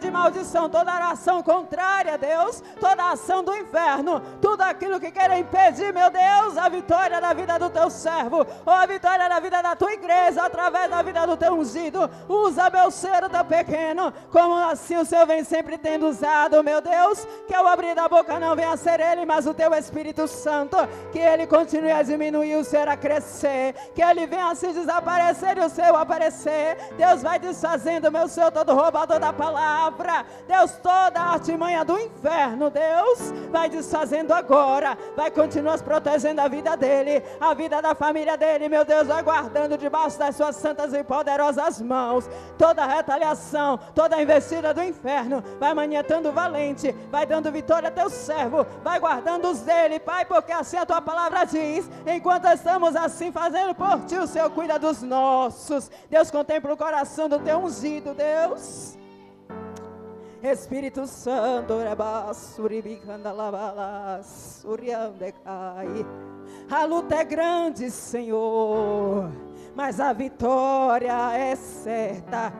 de maldição, toda oração contrária, Deus, toda ação do inferno, tudo aquilo que quer impedir, meu Deus, a vitória da vida do teu servo, ou a vitória da vida da tua igreja, através da vida do teu ungido. Usa, meu ser, tão pequeno, como assim o Senhor vem sempre tendo usado, meu Deus, que ao abrir da boca não venha a ser ele, mas o teu Espírito Santo, que ele continue a diminuir, o Senhor a crescer, que ele venha a se desaparecer e o Senhor aparecer. Deus vai desfazendo, meu Senhor, todo roubador da palavra, Deus, toda a artimanha do inferno, Deus, vai desfazendo agora, vai continuar protegendo a vida dele, a vida da família dele, meu Deus, vai guardando debaixo das suas santas e poderosas mãos, toda a retaliação, toda a investida do inferno, vai manietando o valente, vai dando vitória a teu servo, vai guardando os dele, Pai, porque assim a tua palavra diz, enquanto estamos assim fazendo por ti, o Senhor cuida dos nossos. Deus, contempla o coração do teu ungido, Deus. Espírito Santo, a luta é grande, Senhor, mas a vitória é certa.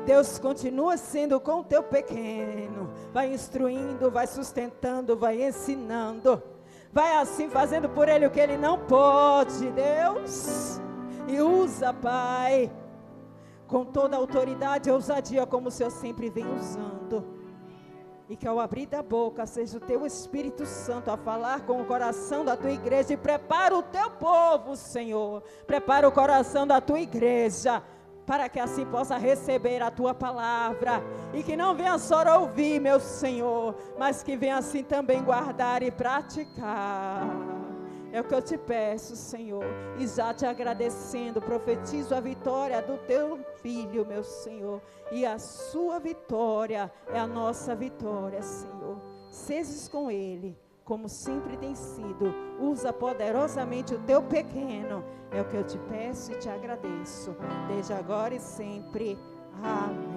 Deus, continua sendo com o teu pequeno, vai instruindo, vai sustentando, vai ensinando, vai assim fazendo por ele o que ele não pode, Deus, e usa, Pai, com toda a autoridade e ousadia, como o Senhor sempre vem usando, e que ao abrir da boca, seja o teu Espírito Santo a falar com o coração da tua igreja, e prepara o teu povo, Senhor, prepara o coração da tua igreja, para que assim possa receber a tua palavra, e que não venha só ouvir, meu Senhor, mas que venha assim também guardar e praticar. É o que eu te peço, Senhor, e já te agradecendo, profetizo a vitória do teu filho, meu Senhor, e a sua vitória é a nossa vitória, Senhor. Sejas com ele, como sempre tem sido, usa poderosamente o teu pequeno, é o que eu te peço e te agradeço, desde agora e sempre, amém.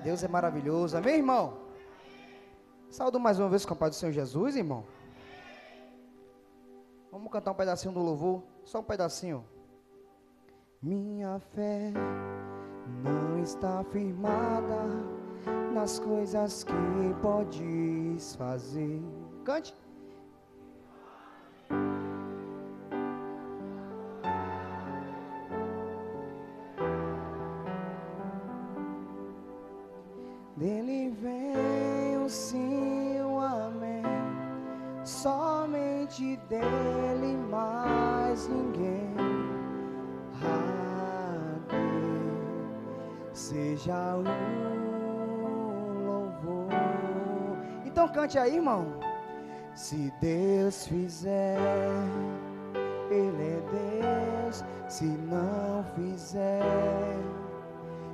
Deus é maravilhoso, amém, irmão? Saúdo mais uma vez com a paz do Senhor Jesus, irmão. Vamos cantar um pedacinho do louvor, só um pedacinho. Minha fé não está firmada nas coisas que podes fazer. Cante. Dele vem o sim, o amém, somente dele, mais ninguém. Seja o louvor. Então cante aí, irmão. Se Deus fizer, Ele é Deus. Se não fizer,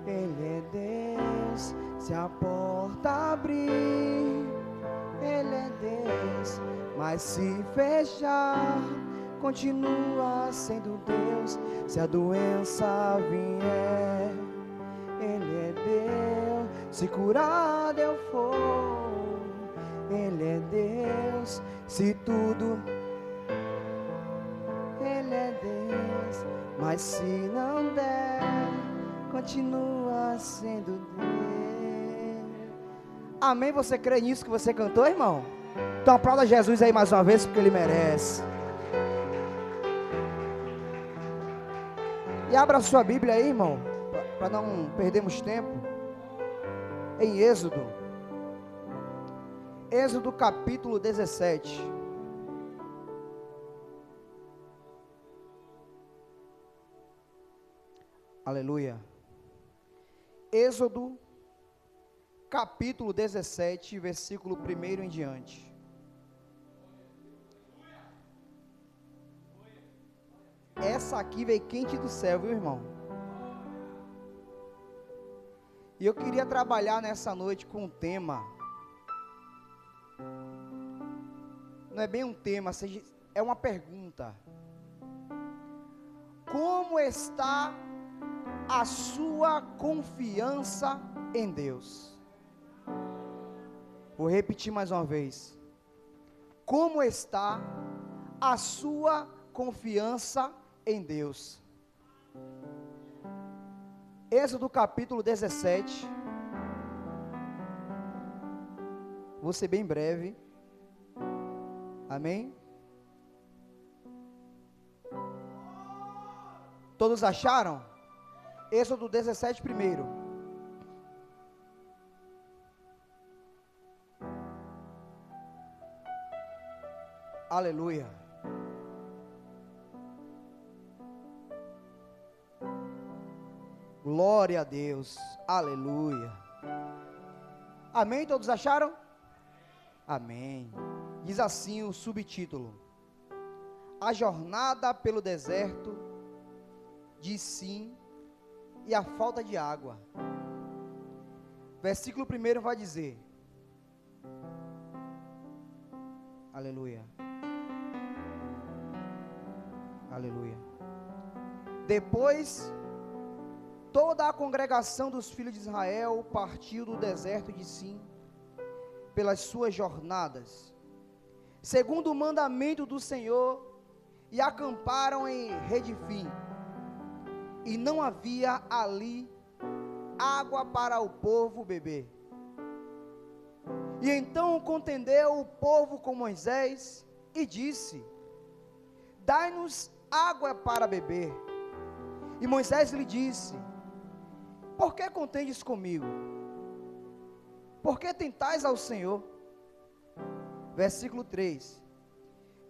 Ele é Deus. Se a porta abrir, Ele é Deus. Mas se fechar, continua sendo Deus. Se a doença vier, Ele é Deus. Se curado eu for, Ele é Deus. Se tudo, Ele é Deus. Mas se não der, continua sendo Deus. Amém? Você crê nisso que você cantou, irmão? Então aplauda Jesus aí mais uma vez, porque Ele merece. E abra a sua Bíblia aí, irmão, para não perdermos tempo, em Êxodo capítulo 17. Aleluia. Êxodo capítulo 17, versículo 1 em diante. Essa aqui veio quente do céu, viu, irmão? E eu queria trabalhar nessa noite com um tema. Não é bem um tema, é uma pergunta. Como está a sua confiança em Deus? Vou repetir mais uma vez. Como está a sua confiança em Deus. Êxodo capítulo 17. Vou ser bem breve. Amém? Todos acharam? Êxodo 17 primeiro. Aleluia. Glória a Deus. Aleluia. Amém? Todos acharam? Amém. Diz assim o subtítulo: A jornada pelo deserto de Sim e a falta de água. Versículo 1 vai dizer: Aleluia. Aleluia. Depois, toda a congregação dos filhos de Israel partiu do deserto de Sim pelas suas jornadas, segundo o mandamento do Senhor, e acamparam em Redifim. E não havia ali água para o povo beber. E então contendeu o povo com Moisés e disse: Dai-nos água para beber. E Moisés lhe disse: Por que contendes comigo? Por que tentais ao Senhor? Versículo 3: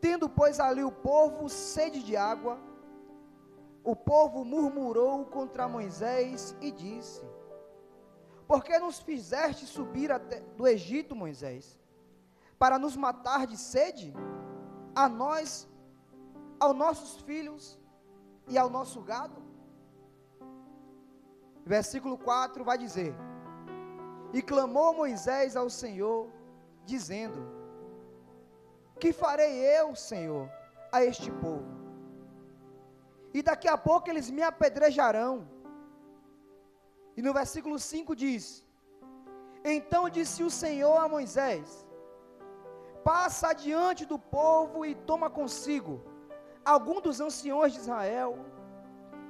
Tendo, pois, ali o povo sede de água, o povo murmurou contra Moisés e disse: Por que nos fizeste subir do Egito, Moisés? Para nos matar de sede? A nós, aos nossos filhos e ao nosso gado? Versículo 4 vai dizer: E clamou Moisés ao Senhor, dizendo: Que farei eu, Senhor, a este povo? E daqui a pouco eles me apedrejarão. E no versículo 5 diz: Então disse o Senhor a Moisés: Passa adiante do povo e toma consigo algum dos anciões de Israel,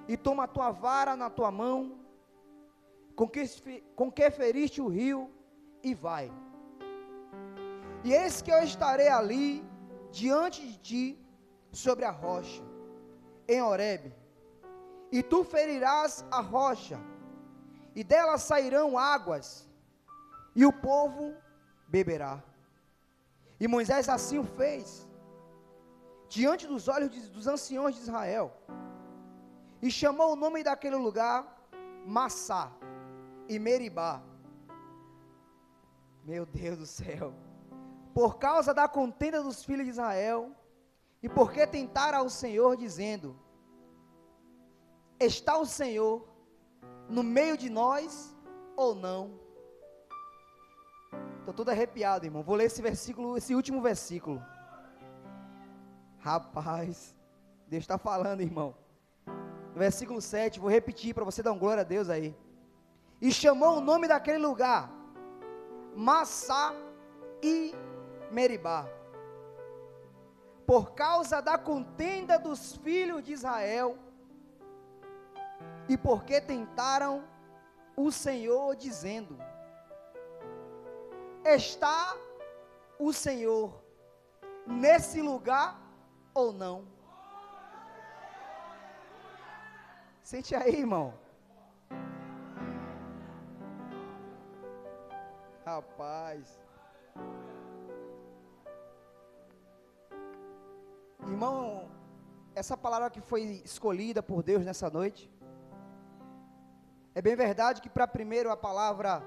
e toma a tua vara na tua mão, com que feriste o rio, e vai. E eis que eu estarei ali, diante de ti, sobre a rocha, em Horebe, e tu ferirás a rocha, e dela sairão águas, e o povo beberá. E Moisés assim o fez, diante dos olhos dos anciões de Israel, e chamou o nome daquele lugar Massá e Meribá. Meu Deus do céu! Por causa da contenda dos filhos de Israel, e porque tentaram ao Senhor, dizendo: Está o Senhor no meio de nós ou não? Estou todo arrepiado, irmão. Vou ler esse versículo, esse último versículo. Rapaz, Deus está falando, irmão. No versículo 7, vou repetir para você dar um glória a Deus aí. E chamou o nome daquele lugar Massá e Meribá, por causa da contenda dos filhos de Israel, e porque tentaram o Senhor, dizendo: Está o Senhor nesse lugar ou não? Sente aí, irmão. Rapaz. Irmão, essa palavra que foi escolhida por Deus nessa noite, é bem verdade que para primeiro a palavra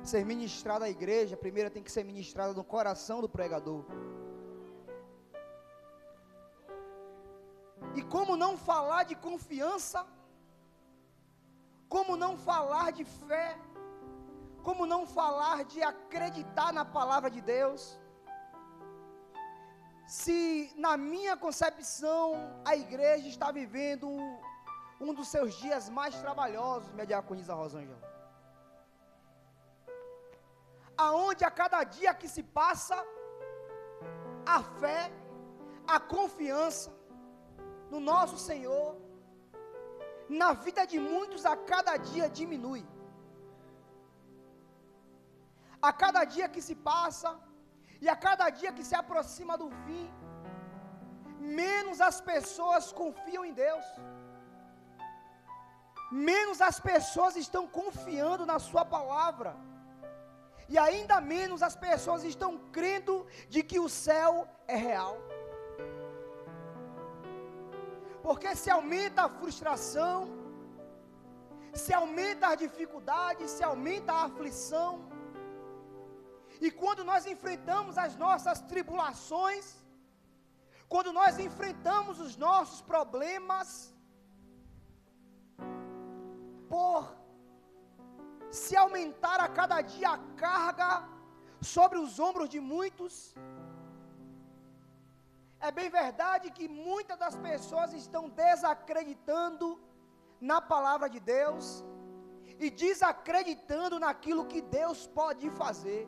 ser ministrada à igreja, primeiro tem que ser ministrada no coração do pregador. E como não falar de confiança, como não falar de fé, como não falar de acreditar na palavra de Deus, se na minha concepção a igreja está vivendo um dos seus dias mais trabalhosos, minha diaconisa Rosângela, aonde a cada dia que se passa, a fé, a confiança, no nosso Senhor, na vida de muitos a cada dia diminui. A cada dia que se passa, e a cada dia que se aproxima do fim, menos as pessoas confiam em Deus, menos as pessoas estão confiando na sua palavra, e ainda menos as pessoas estão crendo de que o céu é real. Porque se aumenta a frustração, se aumenta a dificuldade, se aumenta a aflição, e quando nós enfrentamos as nossas tribulações, quando nós enfrentamos os nossos problemas, por se aumentar a cada dia a carga sobre os ombros de muitos, é bem verdade que muitas das pessoas estão desacreditando na palavra de Deus e desacreditando naquilo que Deus pode fazer.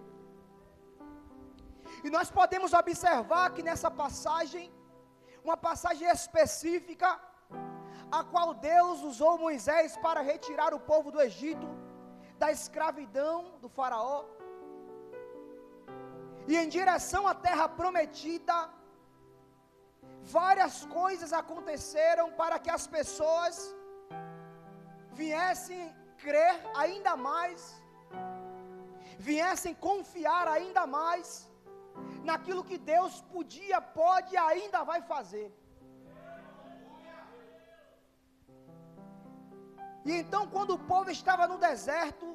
E nós podemos observar que nessa passagem, uma passagem específica, a qual Deus usou Moisés para retirar o povo do Egito, da escravidão do faraó, e em direção à terra prometida, várias coisas aconteceram para que as pessoas viessem crer ainda mais, viessem confiar ainda mais, naquilo que Deus podia, pode e ainda vai fazer. E então, quando o povo estava no deserto,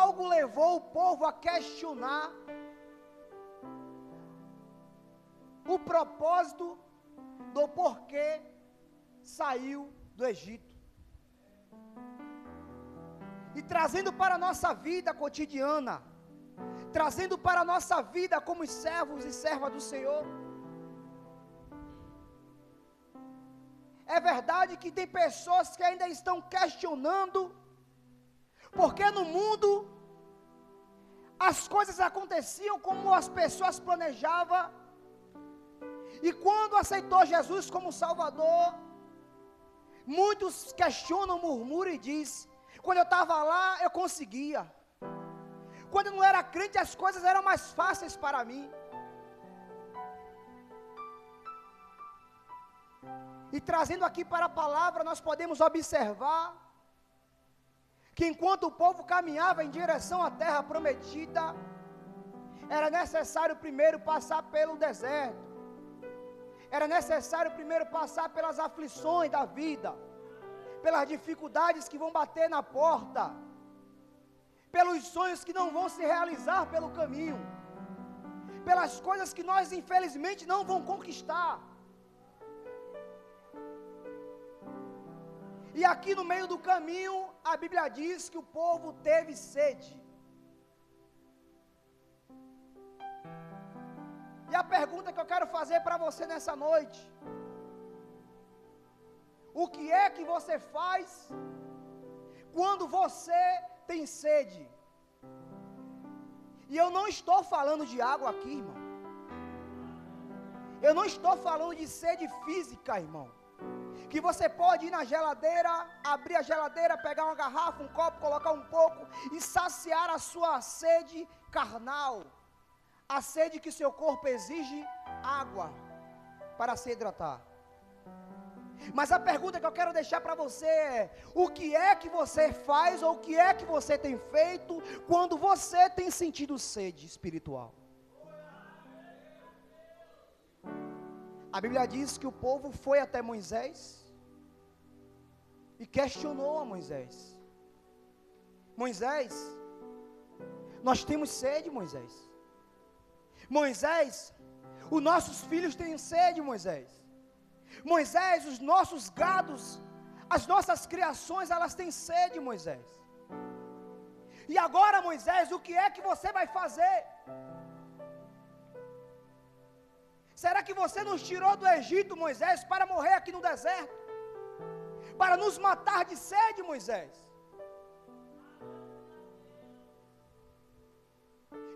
algo levou o povo a questionar o propósito do porquê saiu do Egito. E trazendo para a nossa vida cotidiana, trazendo para a nossa vida como servos e servas do Senhor, é verdade que tem pessoas que ainda estão questionando, porque no mundo as coisas aconteciam como as pessoas planejavam, e quando aceitou Jesus como Salvador, muitos questionam, murmuram e dizem: quando eu estava lá eu conseguia, quando eu não era crente as coisas eram mais fáceis para mim. E trazendo aqui para a palavra, nós podemos observar que enquanto o povo caminhava em direção à terra prometida, era necessário primeiro passar pelo deserto, era necessário primeiro passar pelas aflições da vida, pelas dificuldades que vão bater na porta, pelos sonhos que não vão se realizar pelo caminho, pelas coisas que nós infelizmente não vamos conquistar. E aqui no meio do caminho, a Bíblia diz que o povo teve sede. E a pergunta que eu quero fazer para você nessa noite: o que é que você faz quando você tem sede? E eu não estou falando de água aqui, irmão. Eu não estou falando de sede física, irmão, que você pode ir na geladeira, abrir a geladeira, pegar uma garrafa, um copo, colocar um pouco e saciar a sua sede carnal, a sede que seu corpo exige água para se hidratar. Mas a pergunta que eu quero deixar para você é: o que é que você faz ou o que é que você tem feito quando você tem sentido sede espiritual? A Bíblia diz que o povo foi até Moisés e questionou a Moisés: Moisés, nós temos sede, Moisés. Moisés, os nossos filhos têm sede, Moisés. Moisés, os nossos gados, as nossas criações, elas têm sede, Moisés. E agora, Moisés, o que é que você vai fazer? Será que você nos tirou do Egito, Moisés, para morrer aqui no deserto? Para nos matar de sede, Moisés?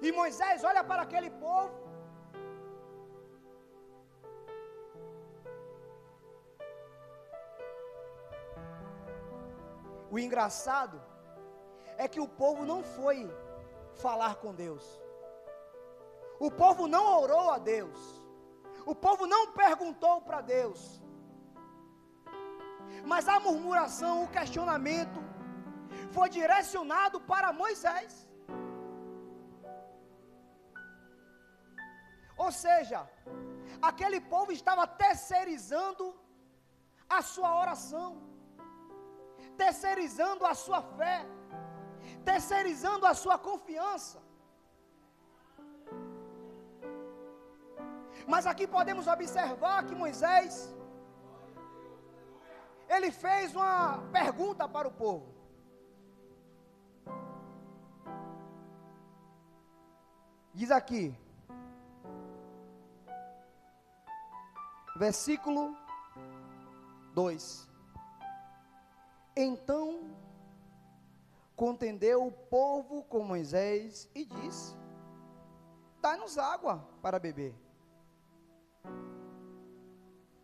E Moisés olha para aquele povo O engraçado é que o povo não foi falar com Deus. O povo não orou a Deus. O povo não perguntou para Deus. Mas a murmuração, o questionamento foi direcionado para Moisés. Ou seja, aquele povo estava terceirizando a sua oração, terceirizando a sua fé, terceirizando a sua confiança. Mas aqui podemos observar que Moisés, ele fez uma pergunta para o povo. Diz aqui, versículo 2: Então contendeu o povo com Moisés e disse: Dá-nos água para beber.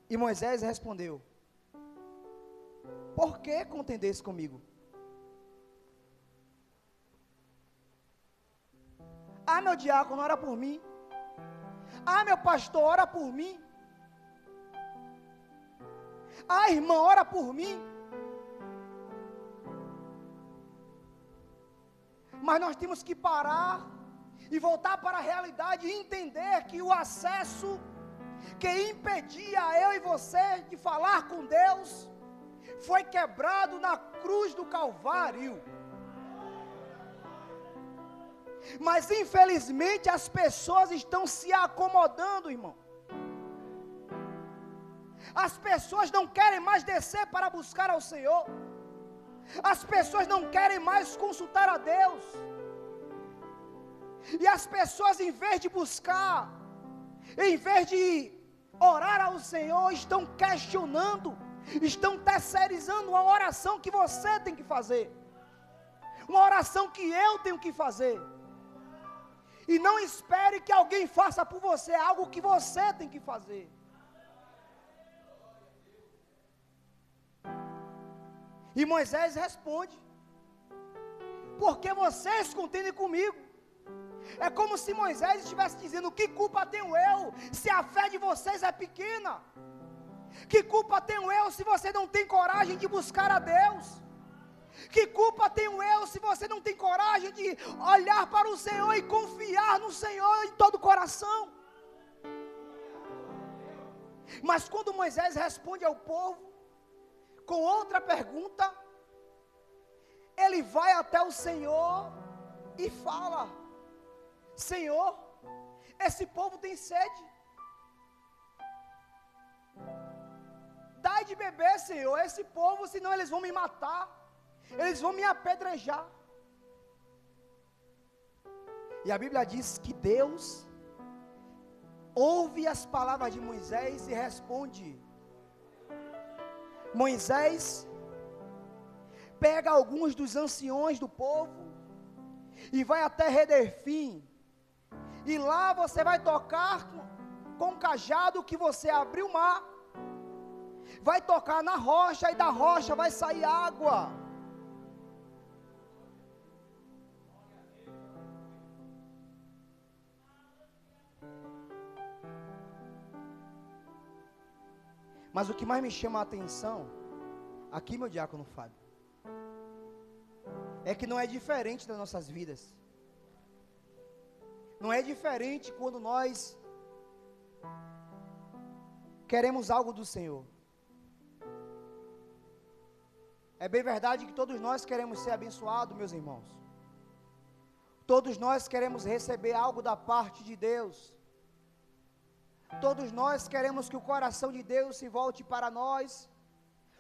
E Moisés respondeu: Por que contendeste comigo? Ah, meu diácono, ora por mim. Ah, meu pastor, ora por mim. Ah, irmã, ora por mim. Mas nós temos que parar e voltar para a realidade e entender que o acesso que impedia eu e você de falar com Deus foi quebrado na cruz do Calvário. Mas infelizmente as pessoas estão se acomodando, irmão. As pessoas não querem mais descer para buscar ao Senhor. As pessoas não querem mais consultar a Deus. E as pessoas, em vez de buscar, em vez de orar ao Senhor, estão questionando, estão terceirizando uma oração que você tem que fazer, uma oração que eu tenho que fazer. E não espere que alguém faça por você algo que você tem que fazer. E Moisés responde: Porque vocês contendem comigo? É como se Moisés estivesse dizendo: Que culpa tenho eu se a fé de vocês é pequena? Que culpa tenho eu se você não tem coragem de buscar a Deus? Que culpa tenho eu se você não tem coragem de olhar para o Senhor e confiar no Senhor em todo o coração? Mas quando Moisés responde ao povo com outra pergunta, ele vai até o Senhor e fala: Senhor, esse povo tem sede. Dai de beber, Senhor, esse povo, senão eles vão me matar. Eles vão me apedrejar. E a Bíblia diz que Deus ouve as palavras de Moisés e responde. Moisés pega alguns dos anciões do povo e vai até Redefim. E lá você vai tocar com o cajado que você abriu o mar. Vai tocar na rocha e da rocha vai sair água. Mas o que mais me chama a atenção, aqui, meu diácono Fábio, é que não é diferente das nossas vidas. Não é diferente quando nós queremos algo do Senhor. É bem verdade que todos nós queremos ser abençoados, meus irmãos. Todos nós queremos receber algo da parte de Deus. Todos nós queremos que o coração de Deus se volte para nós,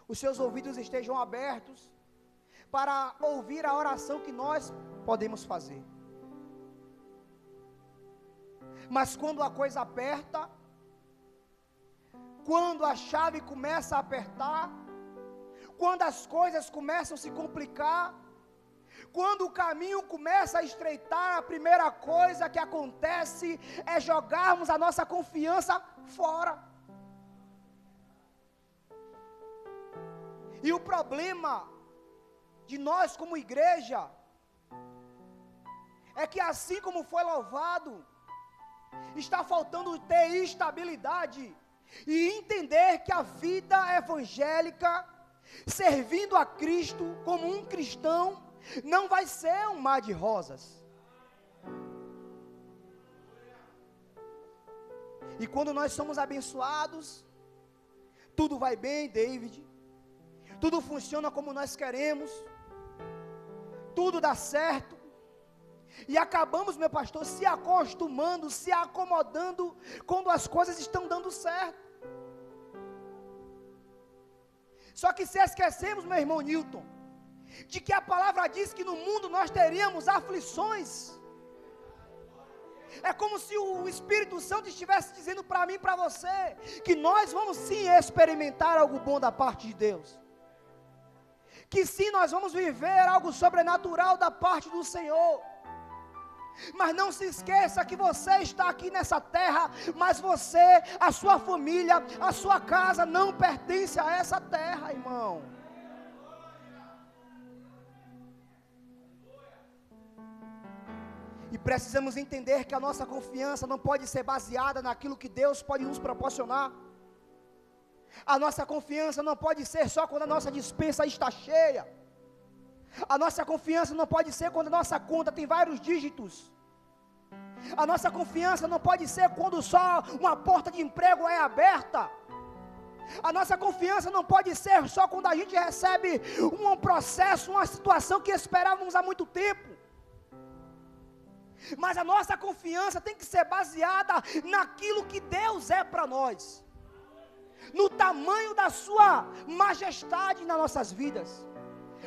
os seus ouvidos estejam abertos, para ouvir a oração que nós podemos fazer. Mas quando a coisa aperta, quando a chave começa a apertar, quando as coisas começam a se complicar, quando o caminho começa a estreitar, a primeira coisa que acontece é jogarmos a nossa confiança fora. E o problema de nós como igreja, é que assim como foi louvado, está faltando ter estabilidade e entender que a vida evangélica, servindo a Cristo como um cristão, não vai ser um mar de rosas. E quando nós somos abençoados, tudo vai bem, David, tudo funciona como nós queremos, tudo dá certo, e acabamos, meu pastor, se acostumando, se acomodando, quando as coisas estão dando certo. Só que se esquecemos, meu irmão Newton, de que a palavra diz que no mundo nós teríamos aflições. É como se o Espírito Santo estivesse dizendo para mim e para você, que nós vamos sim experimentar algo bom da parte de Deus, que sim nós vamos viver algo sobrenatural da parte do Senhor. Mas não se esqueça que você está aqui nessa terra, mas você, a sua família, a sua casa não pertence a essa terra, irmão. E precisamos entender que a nossa confiança não pode ser baseada naquilo que Deus pode nos proporcionar. A nossa confiança não pode ser só quando a nossa despensa está cheia. A nossa confiança não pode ser quando a nossa conta tem vários dígitos. A nossa confiança não pode ser quando só uma porta de emprego é aberta. A nossa confiança não pode ser só quando a gente recebe um processo, uma situação que esperávamos há muito tempo. Mas a nossa confiança tem que ser baseada naquilo que Deus é para nós, no tamanho da sua majestade nas nossas vidas.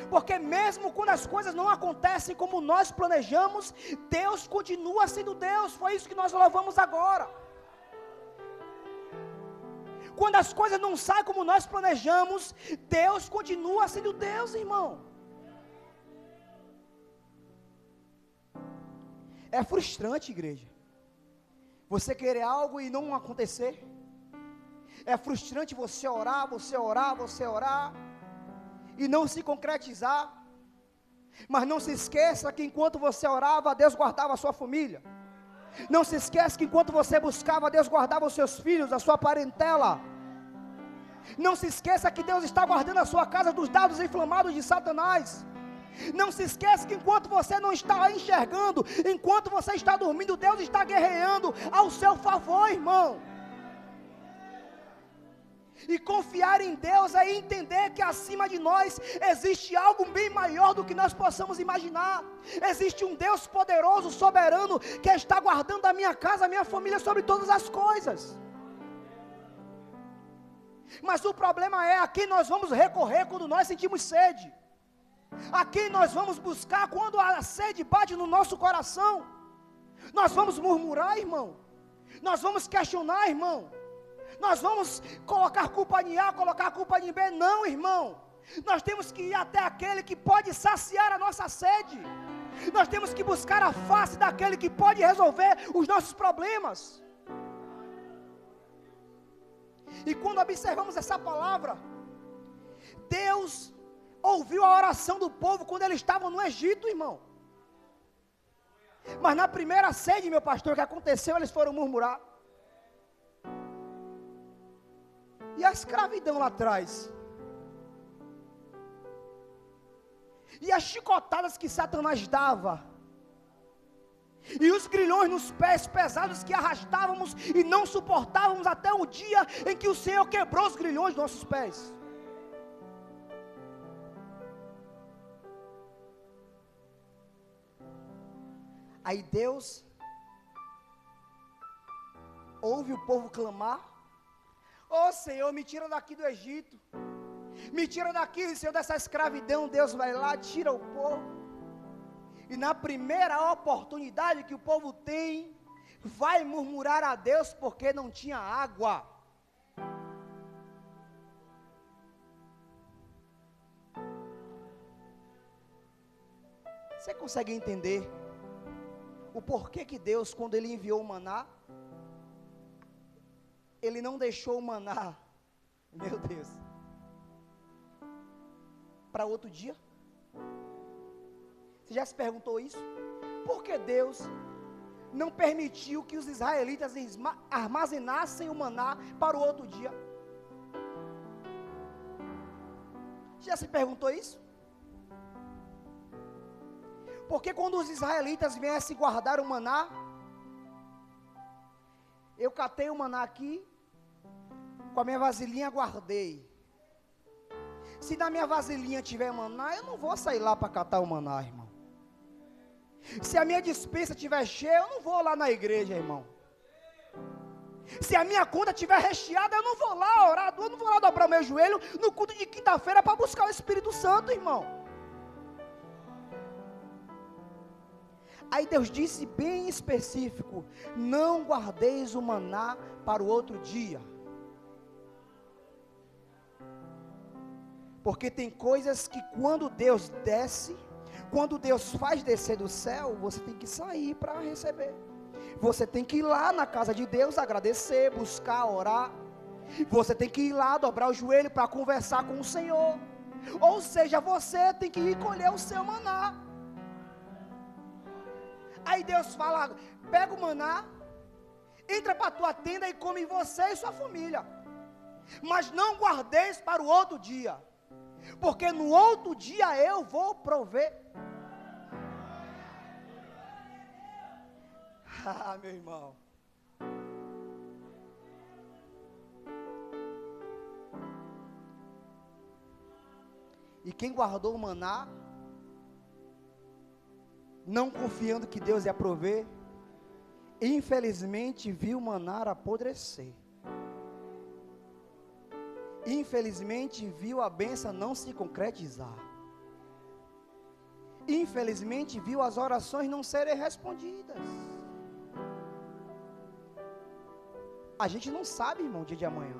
Porque mesmo quando as coisas não acontecem como nós planejamos, Deus continua sendo Deus. Foi isso que nós louvamos agora. Quando as coisas não saem como nós planejamos, Deus continua sendo Deus, irmão. É frustrante, igreja, você querer algo e não acontecer. É frustrante você orar, e não se concretizar. Mas não se esqueça que enquanto você orava, Deus guardava a sua família. Não se esqueça que enquanto você buscava, Deus guardava os seus filhos, a sua parentela. Não se esqueça que Deus está guardando a sua casa dos dados inflamados de Satanás. Não se esqueça que enquanto você não está enxergando, enquanto você está dormindo, Deus está guerreando ao seu favor, irmão. E confiar em Deus é entender que acima de nós existe algo bem maior do que nós possamos imaginar. Existe um Deus poderoso, soberano, que está guardando a minha casa, a minha família sobre todas as coisas. Mas o problema é a quem nós vamos recorrer quando nós sentimos sede. A quem nós vamos buscar quando a sede bate no nosso coração. Nós vamos murmurar, irmão. Nós vamos questionar, irmão. Nós vamos colocar culpa em A, colocar culpa em B. Não, irmão. Nós temos que ir até aquele que pode saciar a nossa sede. Nós temos que buscar a face daquele que pode resolver os nossos problemas. E quando observamos essa palavra, Deus ouviu a oração do povo quando eles estavam no Egito, irmão. Mas na primeira sede, meu pastor, que aconteceu, eles foram murmurar. E a escravidão lá atrás? E as chicotadas que Satanás dava? E os grilhões nos pés pesados que arrastávamos e não suportávamos até o dia em que o Senhor quebrou os grilhões dos nossos pés? Aí Deus ouve o povo clamar: ô Senhor, me tira daqui do Egito, me tira daqui, Senhor, dessa escravidão. Deus vai lá, tira o povo, e na primeira oportunidade que o povo tem, vai murmurar a Deus porque não tinha água. Você consegue entender o porquê que Deus, quando Ele enviou o maná, Ele não deixou o maná, meu Deus, para outro dia? Você já se perguntou isso? Por que Deus não permitiu que os israelitas armazenassem o maná para o outro dia? Já se perguntou isso? Porque quando os israelitas viessem guardar o maná, eu catei o maná aqui, com a minha vasilhinha guardei. Se na minha vasilhinha tiver maná, eu não vou sair lá para catar o maná, irmão. Se a minha despensa estiver cheia, eu não vou lá na igreja, irmão. Se a minha conta estiver recheada, eu não vou lá orar, eu não vou lá dobrar meu joelho no culto de quinta-feira para buscar o Espírito Santo, irmão. Aí Deus disse bem específico: não guardeis o maná para o outro dia. Porque tem coisas que quando Deus desce, quando Deus faz descer do céu, você tem que sair para receber. Você tem que ir lá na casa de Deus agradecer, buscar, orar. Você tem que ir lá dobrar o joelho para conversar com o Senhor. Ou seja, você tem que ir colher o seu maná. Aí Deus fala: pega o maná, entra para a tua tenda e come você e sua família. Mas não guardeis para o outro dia, porque no outro dia eu vou prover. Ah, meu irmão. E quem guardou o maná, não confiando que Deus ia prover, infelizmente viu o maná apodrecer. Infelizmente viu a bênção não se concretizar. Infelizmente viu as orações não serem respondidas. A gente não sabe, irmão, o dia de amanhã.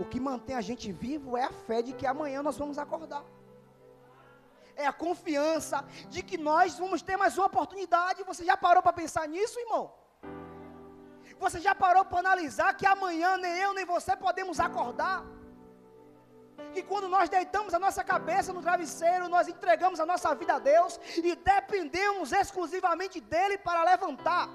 O que mantém a gente vivo é a fé de que amanhã nós vamos acordar. É a confiança de que nós vamos ter mais uma oportunidade. Você já parou para pensar nisso, irmão? Você já parou para analisar que amanhã nem eu nem você podemos acordar? Que quando nós deitamos a nossa cabeça no travesseiro, nós entregamos a nossa vida a Deus e dependemos exclusivamente dEle para levantar.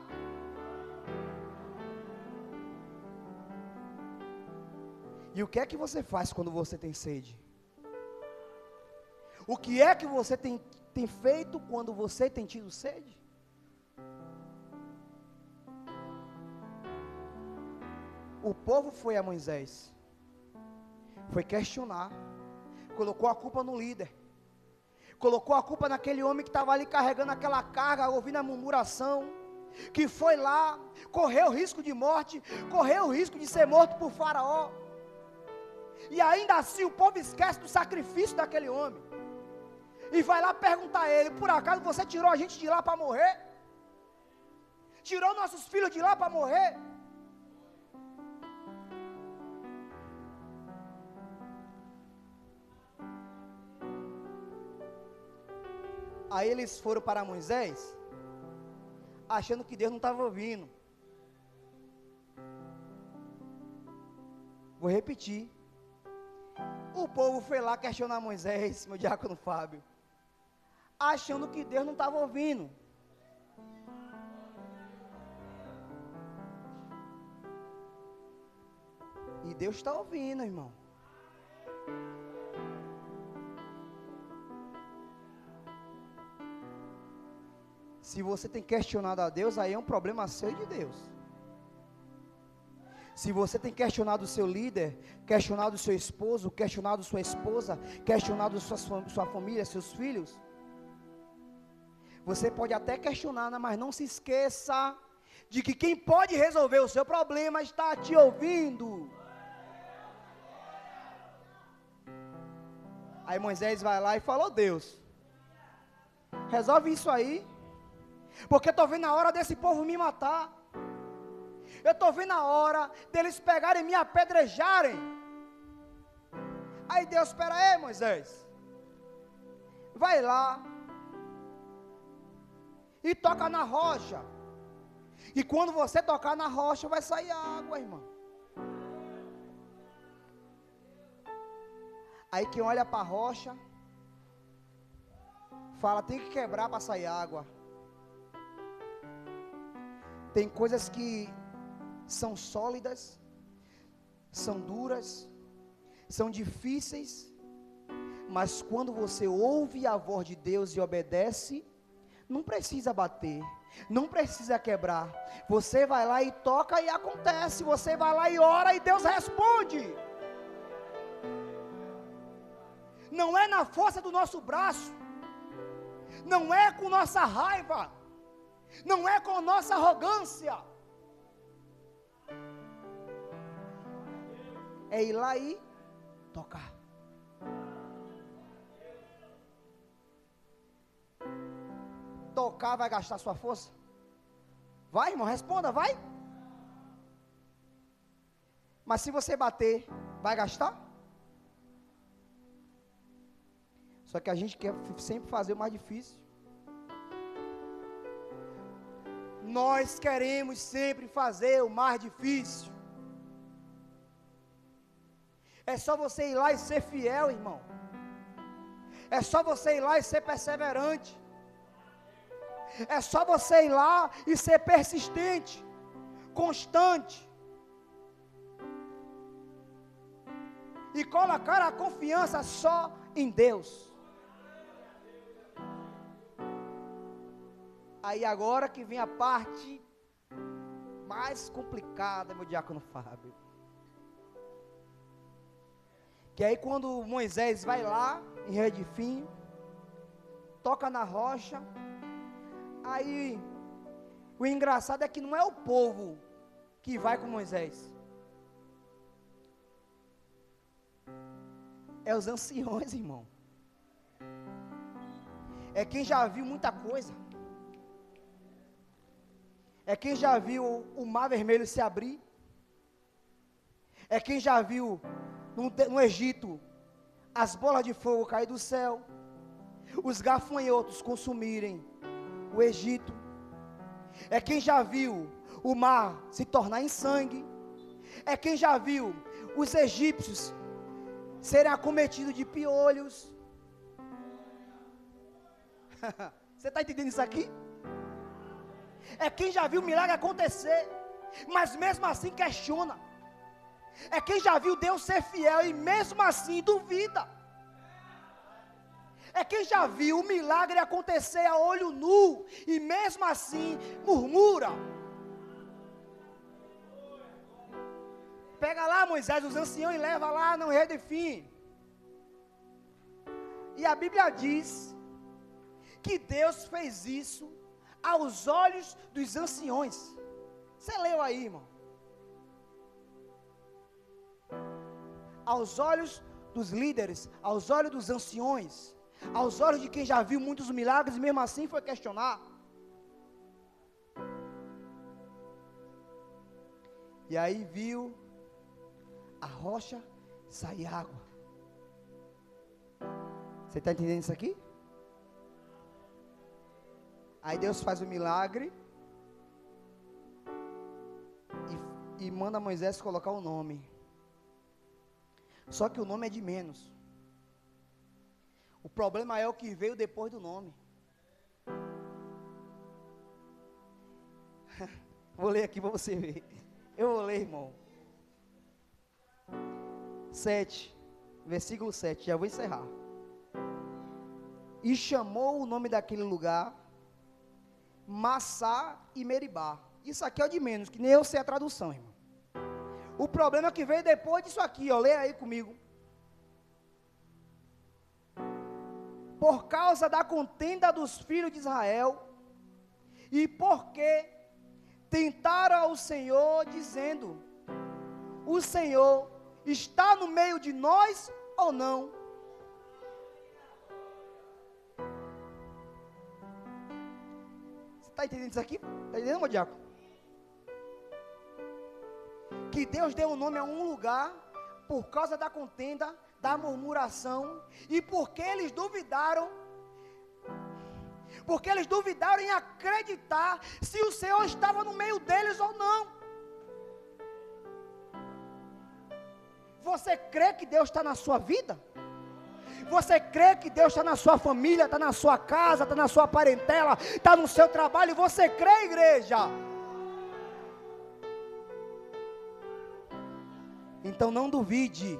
E o que é que você faz quando você tem sede? O que é que você tem feito quando você tem tido sede? O povo foi a Moisés, foi questionar, colocou a culpa no líder, colocou a culpa naquele homem que estava ali carregando aquela carga, ouvindo a murmuração, que foi lá, correu o risco de morte, correu o risco de ser morto por Faraó, e ainda assim o povo esquece do sacrifício daquele homem, e vai lá perguntar a ele: por acaso você tirou a gente de lá para morrer? Tirou nossos filhos de lá para morrer? Aí eles foram para Moisés, achando que Deus não estava ouvindo. Vou repetir. O povo foi lá questionar Moisés, meu diácono Fábio, achando que Deus não estava ouvindo. E Deus está ouvindo, irmão. Se você tem questionado a Deus, aí é um problema seu e de Deus. Se você tem questionado o seu líder, questionado o seu esposo, questionado sua esposa, questionado sua família, seus filhos, você pode até questionar, mas não se esqueça de que quem pode resolver o seu problema está te ouvindo. Aí Moisés vai lá e falou: Deus, resolve isso aí, porque eu estou vendo a hora desse povo me matar. Eu estou vendo a hora deles pegarem e me apedrejarem. Aí Deus: espera aí, Moisés, vai lá e toca na rocha, e quando você tocar na rocha vai sair água, irmão. Aí quem olha para a rocha fala, tem que quebrar para sair água. Tem coisas que são sólidas, são duras, são difíceis, mas quando você ouve a voz de Deus e obedece, não precisa bater, não precisa quebrar. Você vai lá e toca e acontece. Você vai lá e ora e Deus responde. Não é na força do nosso braço, não é com nossa raiva, não é com nossa arrogância. É ir lá e tocar. Tocar vai gastar sua força? Vai, irmão, responda, vai. Mas se você bater, vai gastar? Só que a gente quer sempre fazer o mais difícil. Nós queremos sempre fazer o mais difícil. É só você ir lá e ser fiel, irmão. É só você ir lá e ser perseverante. É só você ir lá e ser persistente, constante. E colocar a confiança só em Deus. Aí agora que vem a parte mais complicada, meu diácono Fábio. Que aí quando Moisés vai lá em Redefinho, toca na rocha, aí o engraçado é que não é o povo que vai com Moisés, é os anciões, irmão. É quem já viu muita coisa. É quem já viu o mar vermelho se abrir. É quem já viu no Egito as bolas de fogo cair do céu, os gafanhotos consumirem o Egito. É quem já viu o mar se tornar em sangue. É quem já viu os egípcios serem acometidos de piolhos. Você está entendendo isso aqui? É quem já viu o milagre acontecer, mas mesmo assim questiona. É quem já viu Deus ser fiel e mesmo assim duvida. É quem já viu o milagre acontecer a olho nu e mesmo assim murmura. Pega lá, Moisés, os anciões, e leva lá no Redefim. E a Bíblia diz que Deus fez isso aos olhos dos anciões. Você leu aí, irmão? Aos olhos dos líderes, aos olhos dos anciões, aos olhos de quem já viu muitos milagres e mesmo assim foi questionar. E aí viu a rocha sair água. Você está entendendo isso aqui? Aí Deus faz o milagre e manda Moisés colocar o nome. Só que o nome é de menos. O problema é o que veio depois do nome. Vou ler aqui para você ver. Eu vou ler, irmão. 7, versículo 7, já vou encerrar. E chamou o nome daquele lugar Massá e Meribá. Isso aqui é o de menos, que nem eu sei a tradução, irmão. O problema é que veio depois disso aqui, ó, lê aí comigo. Por causa da contenda dos filhos de Israel, e porque tentaram ao Senhor, dizendo: o Senhor está no meio de nós ou não? Você está entendendo isso aqui? Está entendendo, meu diácono? Que Deus deu um nome a um lugar por causa da contenda, da murmuração, e porque eles duvidaram em acreditar se o Senhor estava no meio deles ou não. Você crê que Deus está na sua vida? Você crê que Deus está na sua família, está na sua casa, está na sua parentela, está no seu trabalho? Você crê, igreja? Então não duvide.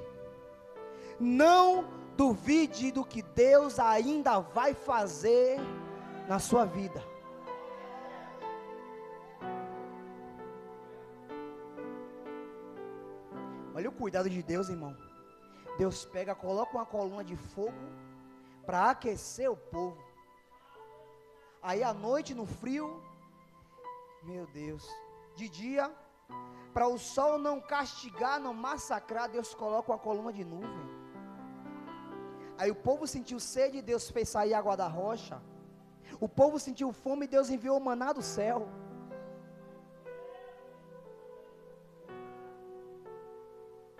Não duvide do que Deus ainda vai fazer na sua vida. Olha o cuidado de Deus, irmão. Deus pega, coloca uma coluna de fogo para aquecer o povo. Aí à noite no frio, meu Deus, de dia, para o sol não castigar, não massacrar, Deus coloca uma coluna de nuvem. Aí o povo sentiu sede, Deus fez sair água da rocha. O povo sentiu fome, Deus enviou o maná do céu.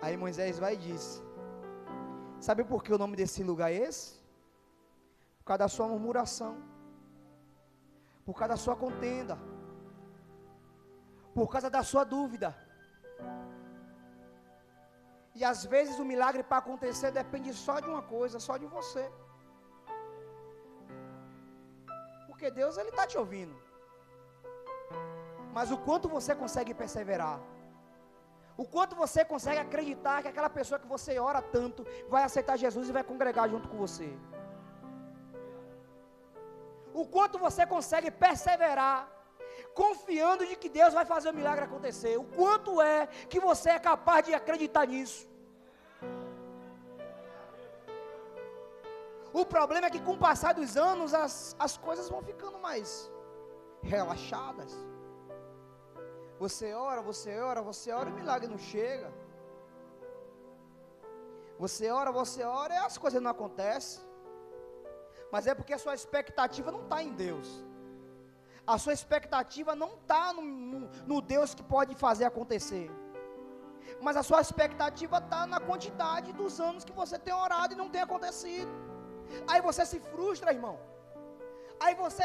Aí Moisés vai e diz: sabe por que o nome desse lugar é esse? Por causa da sua murmuração, por causa da sua contenda, por causa da sua dúvida. E às vezes o milagre para acontecer depende só de uma coisa, só de você. Porque Deus, Ele está te ouvindo. Mas o quanto você consegue perseverar? O quanto você consegue acreditar que aquela pessoa que você ora tanto vai aceitar Jesus e vai congregar junto com você? O quanto você consegue perseverar, confiando de que Deus vai fazer o milagre acontecer? O quanto é que você é capaz de acreditar nisso? O problema é que com o passar dos anos as coisas vão ficando mais relaxadas. Você ora e o milagre não chega. Você ora e as coisas não acontecem. Mas é porque a sua expectativa não está em Deus. A sua expectativa não está no Deus que pode fazer acontecer. Mas a sua expectativa está na quantidade dos anos que você tem orado e não tem acontecido. Aí você se frustra, irmão. Aí você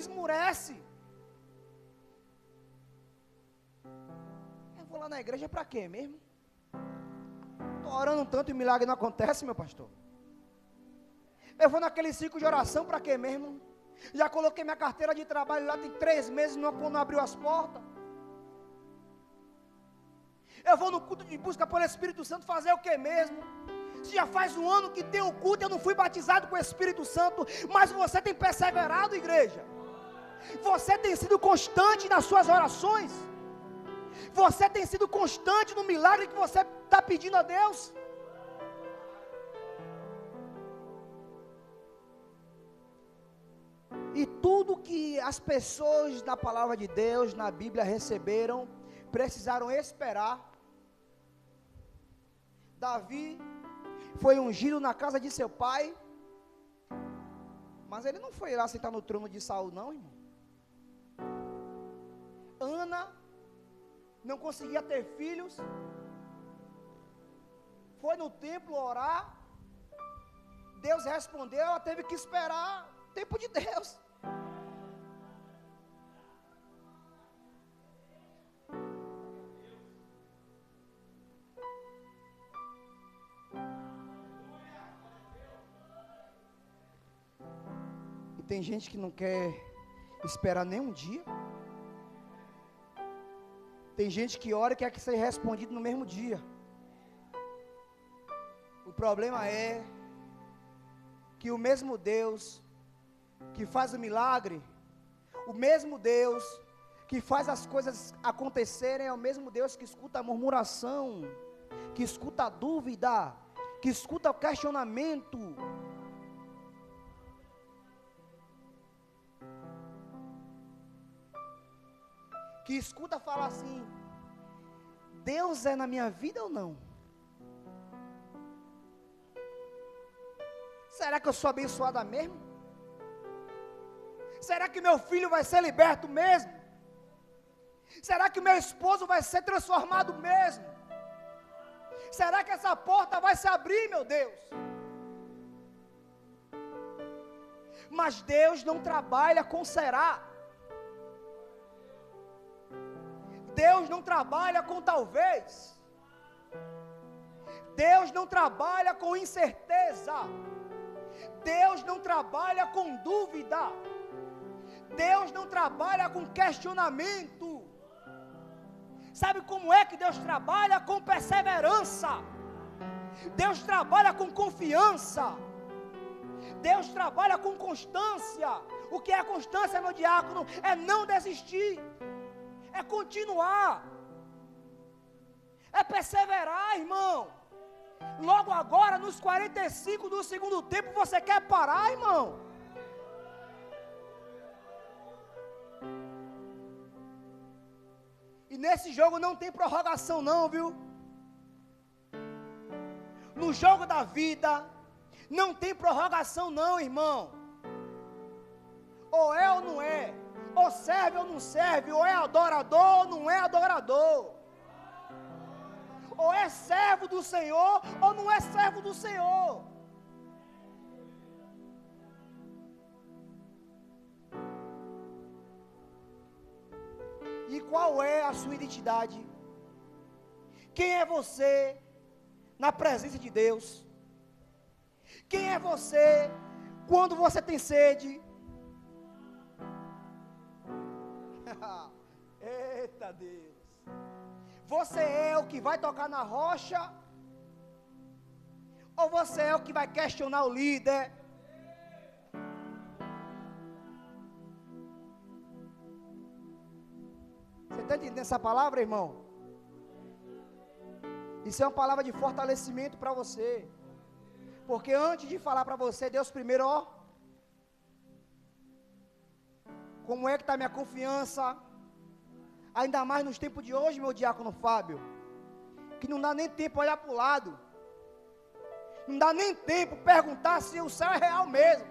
esmurece. Eu vou lá na igreja para quê mesmo? Estou orando tanto e o milagre não acontece, meu pastor. Eu vou naquele ciclo de oração para quê mesmo? Já coloquei minha carteira de trabalho lá, tem 3 meses, não abriu as portas. Eu vou no culto de busca pelo Espírito Santo fazer o que mesmo? Se já faz 1 ano que tem o culto, eu não fui batizado com o Espírito Santo, mas você tem perseverado, igreja. Você tem sido constante nas suas orações. Você tem sido constante no milagre que você está pedindo a Deus. E tudo que as pessoas da palavra de Deus, na Bíblia, receberam, precisaram esperar. Davi foi ungido na casa de seu pai, mas ele não foi lá sentar no trono de Saul, não, irmão. Ana não conseguia ter filhos, foi no templo orar, Deus respondeu, ela teve que esperar o tempo de Deus. E tem gente que não quer esperar nem um dia. Tem gente que ora e quer que seja respondido no mesmo dia. O problema é que o mesmo Deus que faz o milagre, o mesmo Deus que faz as coisas acontecerem, é o mesmo Deus que escuta a murmuração, que escuta a dúvida, que escuta o questionamento. Que escuta falar assim: Deus é na minha vida ou não? Será que eu sou abençoada mesmo? Será que meu filho vai ser liberto mesmo? Será que meu esposo vai ser transformado mesmo? Será que essa porta vai se abrir, meu Deus? Mas Deus não trabalha com será. Deus não trabalha com talvez. Deus não trabalha com incerteza. Deus não trabalha com dúvida. Deus não trabalha com questionamento. Sabe como é que Deus trabalha? Com perseverança. Deus trabalha com confiança. Deus trabalha com constância. O que é constância, meu diácono? É não desistir. É continuar. É perseverar, irmão. Logo agora, nos 45 do segundo tempo, você quer parar, irmão? E nesse jogo não tem prorrogação não, viu? No jogo da vida, não tem prorrogação não, irmão. Ou é ou não é. Ou serve ou não serve. Ou é adorador ou não é adorador. Ou é servo do Senhor ou não é servo do Senhor. E qual é a sua identidade? Quem é você na presença de Deus? Quem é você quando você tem sede? Eita Deus! Você é o que vai tocar na rocha? Ou você é o que vai questionar o líder? Você está entendendo essa palavra, irmão? Isso é uma palavra de fortalecimento para você. Porque antes de falar para você, Deus primeiro, ó, como é que está minha confiança? Ainda mais nos tempos de hoje, meu diácono Fábio, que não dá nem tempo olhar para o lado, não dá nem tempo perguntar se o céu é real mesmo,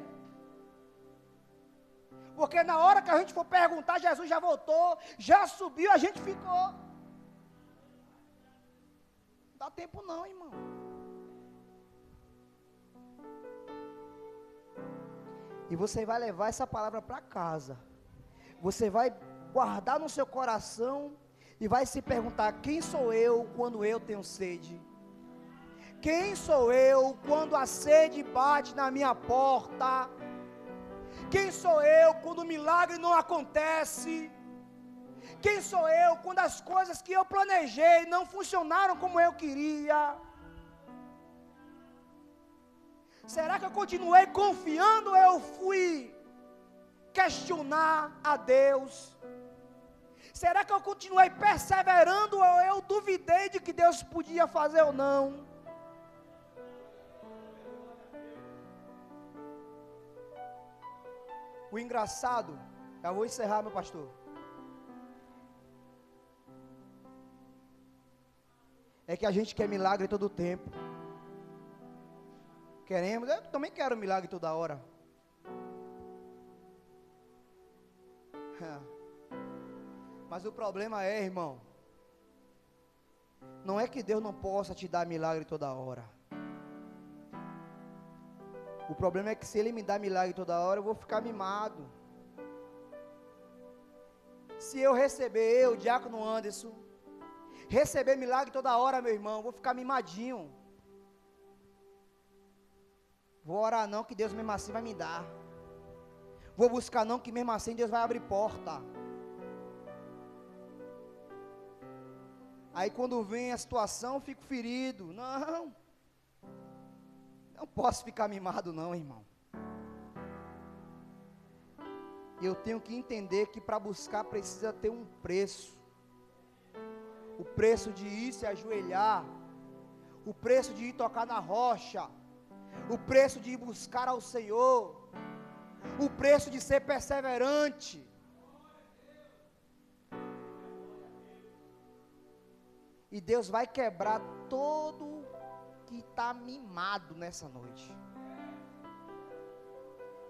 porque na hora que a gente for perguntar, Jesus já voltou, já subiu, a gente ficou, não dá tempo não, irmão. E você vai levar essa palavra para casa, você vai guardar no seu coração e vai se perguntar: quem sou eu quando eu tenho sede? Quem sou eu quando a sede bate na minha porta? Quem sou eu quando o milagre não acontece? Quem sou eu quando as coisas que eu planejei não funcionaram como eu queria? Será que eu continuei confiando ou eu fui questionar a Deus? Será que eu continuei perseverando ou eu duvidei de que Deus podia fazer ou não? O engraçado, já vou encerrar, meu pastor. É que a gente quer milagre todo o tempo. Queremos, eu também quero milagre toda hora. Mas o problema é, irmão, não é que Deus não possa te dar milagre toda hora. O problema é que se Ele me dá milagre toda hora, eu vou ficar mimado. Se eu receber, eu, diácono Anderson, receber milagre toda hora, meu irmão, eu vou ficar mimadinho. Vou orar não, que Deus mesmo assim vai me dar. Vou buscar não, que mesmo assim Deus vai abrir porta. Aí quando vem a situação, eu fico ferido. Não posso ficar mimado não, irmão. Eu tenho que entender que para buscar precisa ter um preço. O preço de ir se ajoelhar. O preço de ir tocar na rocha. O preço de ir buscar ao Senhor. O preço de ser perseverante. E Deus vai quebrar todo que está mimado nessa noite.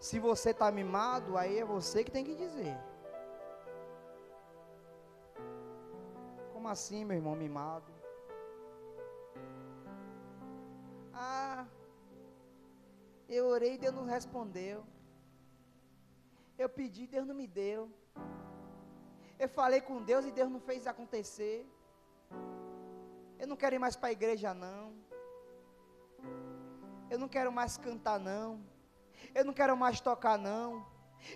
Se você está mimado, aí é você que tem que dizer. Como assim, meu irmão, mimado? Eu orei e Deus não respondeu. Eu pedi e Deus não me deu. Eu falei com Deus e Deus não fez acontecer. Eu não quero ir mais para a igreja não. Eu não quero mais cantar não. Eu não quero mais tocar, não.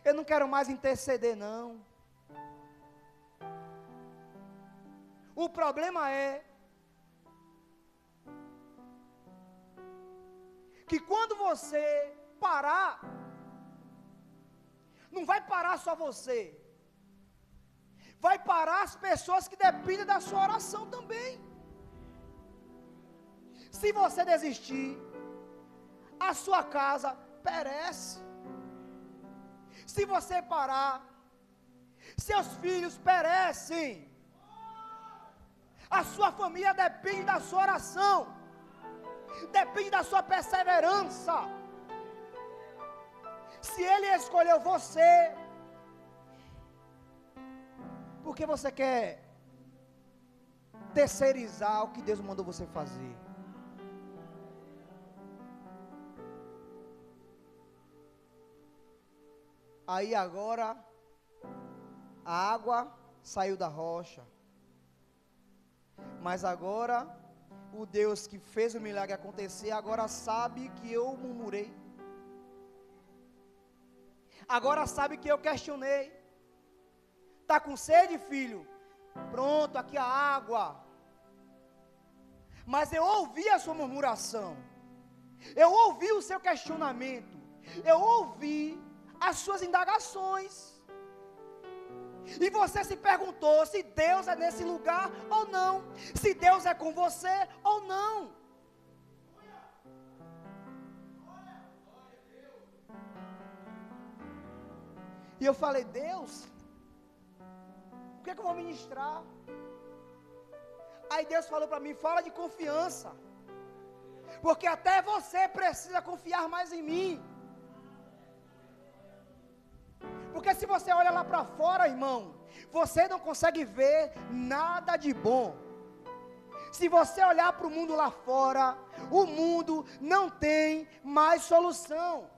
Eu não quero mais interceder, não. O problema é que quando você parar, não vai parar só você, vai parar as pessoas que dependem da sua oração também. Se você desistir, a sua casa perece. Se você parar, seus filhos perecem. A sua família depende da sua oração, depende da sua perseverança. Se Ele escolheu você, porque você quer terceirizar o que Deus mandou você fazer? Aí agora, a água saiu da rocha. Mas agora, o Deus que fez o milagre acontecer, agora sabe que eu murmurei. Agora sabe que eu questionei. Está com sede, filho? Pronto, aqui a água. Mas eu ouvi a sua murmuração. Eu ouvi o seu questionamento. Eu ouvi as suas indagações. E você se perguntou se Deus é nesse lugar ou não. Se Deus é com você ou não. E eu falei, Deus, o que é que eu vou ministrar? Aí Deus falou para mim, fala de confiança. Porque até você precisa confiar mais em mim. Porque se você olha lá para fora, irmão, você não consegue ver nada de bom. Se você olhar para o mundo lá fora, o mundo não tem mais solução.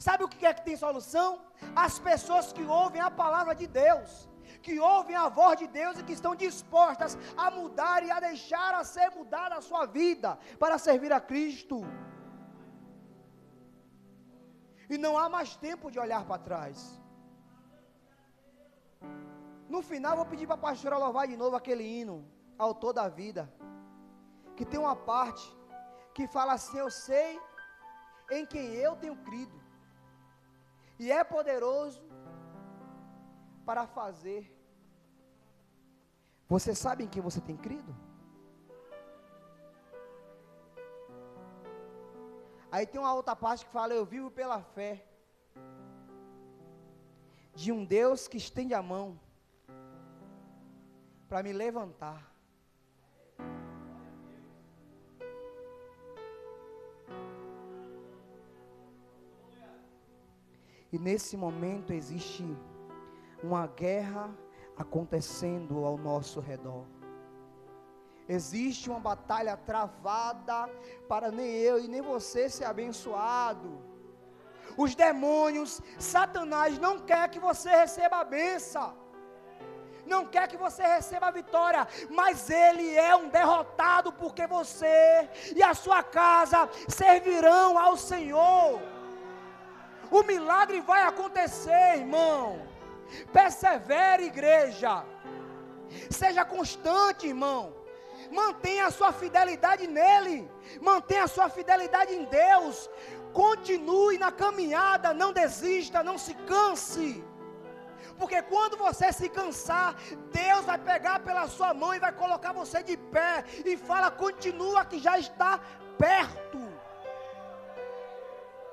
Sabe o que é que tem solução? As pessoas que ouvem a palavra de Deus, que ouvem a voz de Deus e que estão dispostas a mudar e a deixar a ser mudada a sua vida para servir a Cristo. E não há mais tempo de olhar para trás. No final vou pedir para a pastora louvar de novo aquele hino, Autor da Vida, que tem uma parte que fala assim, eu sei em quem eu tenho crido, e é poderoso para fazer. Você sabe em quem você tem crido? Aí tem uma outra parte que fala, eu vivo pela fé de um Deus que estende a mão para me levantar. E nesse momento existe uma guerra acontecendo ao nosso redor. Existe uma batalha travada para nem eu e nem você ser abençoado. Os demônios, Satanás não quer que você receba a bênção, não quer que você receba a vitória, mas ele é um derrotado, porque você e a sua casa servirão ao Senhor. O milagre vai acontecer, irmão. Persevere, igreja. Seja constante, irmão. Mantenha a sua fidelidade nele. Mantenha a sua fidelidade em Deus. Continue na caminhada, não desista, não se canse. Porque quando você se cansar, Deus vai pegar pela sua mão e vai colocar você de pé. E fala, continua que já está perto.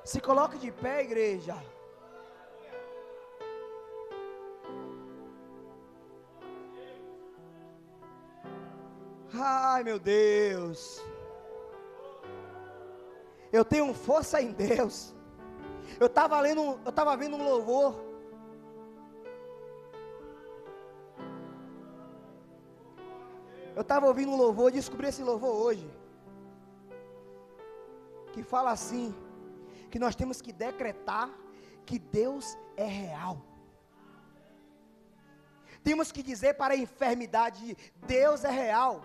Se coloque de pé, igreja. Ai, meu Deus. Eu tenho força em Deus. Eu estava vendo um louvor. Eu estava ouvindo um louvor, descobri esse louvor hoje. Que fala assim, que nós temos que decretar que Deus é real. Temos que dizer para a enfermidade, Deus é real.